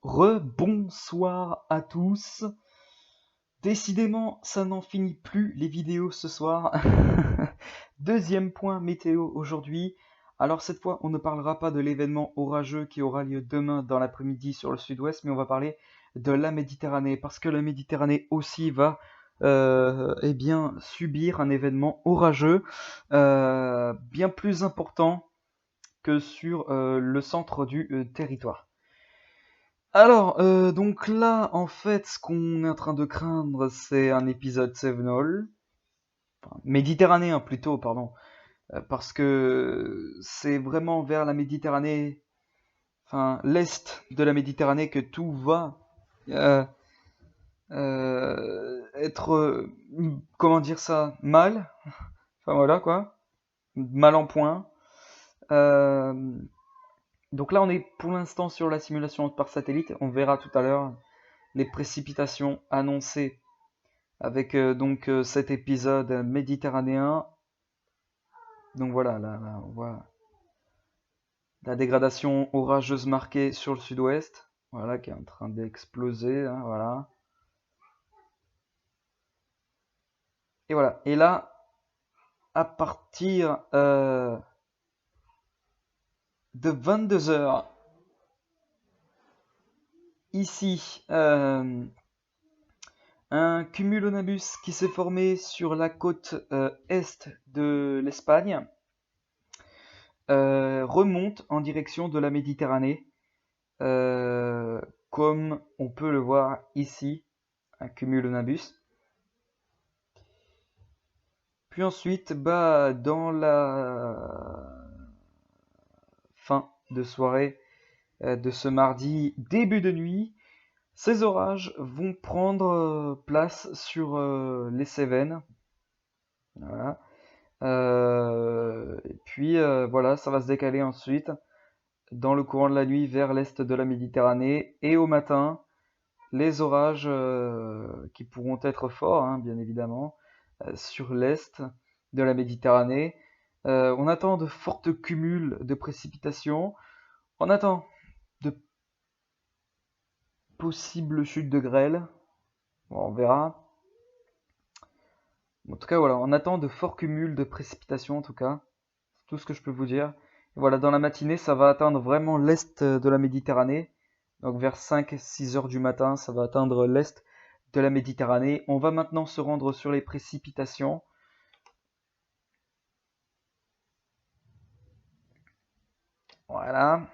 Rebonsoir à tous. Décidément, ça n'en finit plus les vidéos ce soir. Deuxième point météo aujourd'hui. Alors cette fois, on ne parlera pas de l'événement orageux qui aura lieu demain dans l'après-midi sur le sud-ouest, mais on va parler de la Méditerranée, parce que la Méditerranée aussi va subir un événement orageux bien plus important que sur le centre du territoire. Alors, donc là, en fait, ce qu'on est en train de craindre, c'est un épisode Sevenol, enfin, méditerranéen plutôt, pardon, parce que c'est vraiment vers la Méditerranée, enfin l'est de la Méditerranée que tout va euh, être, comment dire ça, mal, enfin voilà quoi, mal en point. Euh, donc là, on est pour l'instant sur la simulation par satellite, on verra tout à l'heure les précipitations annoncées avec cet épisode méditerranéen. Donc voilà, là, on voit la dégradation orageuse marquée sur le sud-ouest, voilà, qui est en train d'exploser, hein, voilà. Et voilà, et là, à partir de 22h, ici, un cumulonimbus qui s'est formé sur la côte est de l'Espagne remonte en direction de la Méditerranée, comme on peut le voir ici, un cumulonimbus. Puis ensuite, dans la fin de soirée de ce mardi, début de nuit, ces orages vont prendre place sur les Cévennes. Voilà. Et puis voilà, ça va se décaler ensuite dans le courant de la nuit vers l'est de la Méditerranée. Et au matin, les orages qui pourront être forts, hein, bien évidemment, sur l'est de la Méditerranée. On attend de fortes cumuls de précipitations. On attend de possibles chutes de grêle. Bon, on verra. En tout cas, voilà, on attend de forts cumuls de précipitations, en tout cas. C'est tout ce que je peux vous dire. Et voilà, dans la matinée, ça va atteindre vraiment l'est de la Méditerranée. Donc vers 5-6 heures du matin, ça va atteindre l'est de la Méditerranée. On va maintenant se rendre sur les précipitations. Voilà,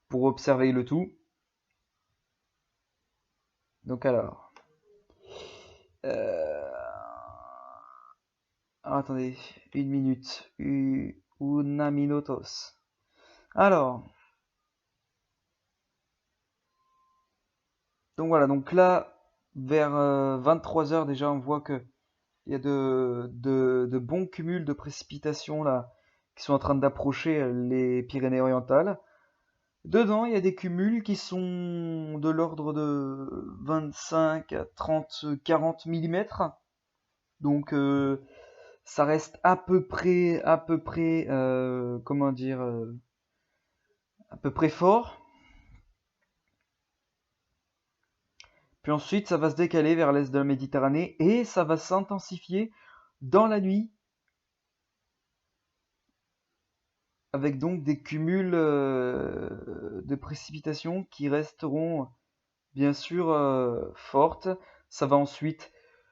pour observer le tout. Donc alors, attendez, une minute, una minutos. Alors, donc voilà, donc là, vers 23 heures déjà, on voit que il y a de bons cumuls de précipitations là, qui sont en train d'approcher les Pyrénées-Orientales. Dedans, il y a des cumuls qui sont de l'ordre de 25 à 30, 40 mm. Donc ça reste à peu près, comment dire, à peu près fort. Puis ensuite, ça va se décaler vers l'est de la Méditerranée et ça va s'intensifier dans la nuit, avec donc des cumuls de précipitations qui resteront bien sûr fortes. Ça va ensuite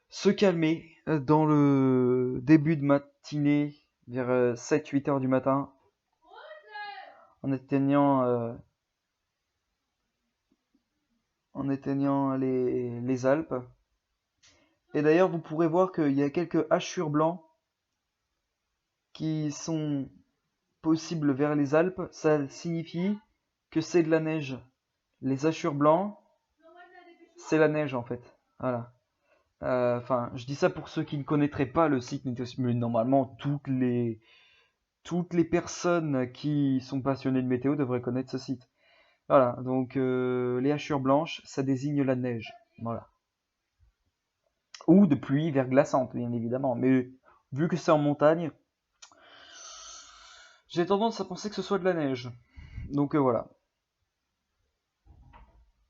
se calmer dans le début de matinée, vers 7-8 heures du matin, en éteignant, les Alpes. Et d'ailleurs, vous pourrez voir qu'il y a quelques hachures blancs qui sont possibles vers les Alpes. Ça signifie que c'est de la neige. Les hachures blancs, c'est la neige en fait. Voilà. Enfin, je dis ça pour ceux qui ne connaîtraient pas le site Météo, mais normalement toutes les personnes qui sont passionnées de météo devraient connaître ce site. Voilà, donc les hachures blanches, ça désigne la neige. Voilà. Ou de pluie verglaçante, bien évidemment. Mais vu que c'est en montagne, j'ai tendance à penser que ce soit de la neige. Donc voilà.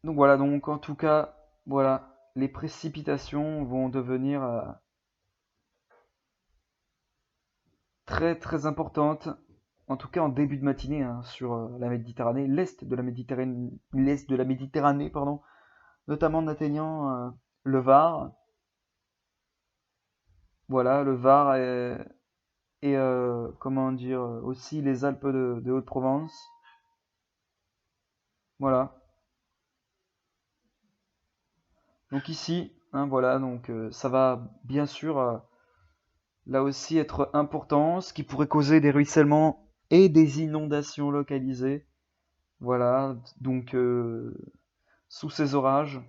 Donc voilà, donc en tout cas, voilà, les précipitations vont devenir très très importantes, en tout cas en début de matinée, hein, sur la Méditerranée, l'est de la Méditerranée, pardon, notamment en atteignant le Var. Voilà, le Var et comment dire, aussi les Alpes de Haute-Provence. Voilà. Donc ici, hein, voilà, donc ça va bien sûr là aussi être important, ce qui pourrait causer des ruissellements et des inondations localisées. Voilà, donc sous ces orages.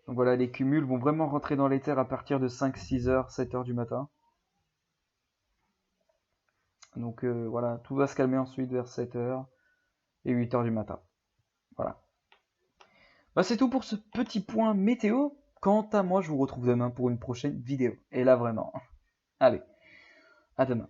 Donc voilà, les cumuls vont vraiment rentrer dans les terres à partir de 5, 6 heures, 7 heures du matin. Donc voilà, tout va se calmer ensuite vers 7 heures et 8 heures du matin. Voilà. Bah, c'est tout pour ce petit point météo. Quant à moi, je vous retrouve demain pour une prochaine vidéo. Et là vraiment. Allez, à demain.